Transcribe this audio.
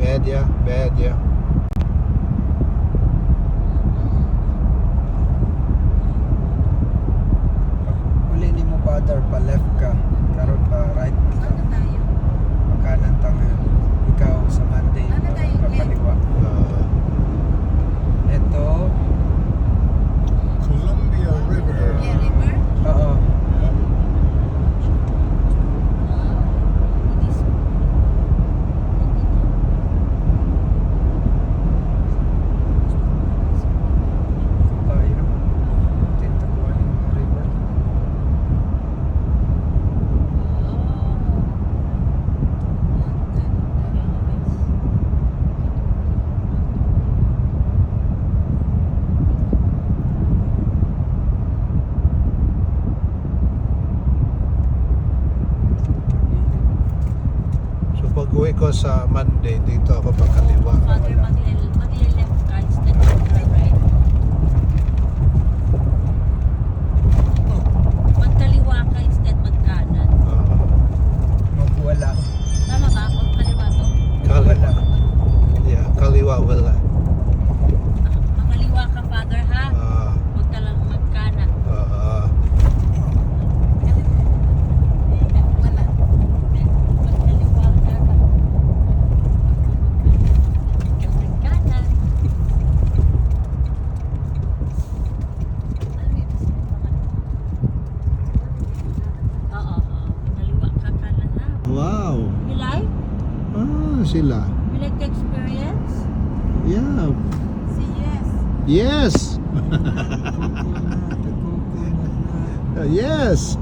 Media. Uli ni mo father, pa left ka. Karon pa right ka. Ano tayo? Pagkanan tangan. Ikaw sa Monday. Ano tayo, Papaliwa. Ito. Columbia River. Yeah, river? Oo. It is. Tayo. Tintakuan yung river. So pag uwi ko sa Monday, dito ako pagkaliwa. Father, magle-left ka instead of right. Magkaliwa ka instead magkanan. Magwala. Tama ba ako? Kaliwa to? Kaliwa. Yeah, kaliwa wala. Makaliwa ka, Father, ha? Huwag ka lang magkanan. Wala. Magkaliwa ka. Magkanan. Oo. Magkaliwa ka kanan, ha? Wow. You like? Sila. You like the experience? Yeah. Say yes. Yes. Coconut. Yes.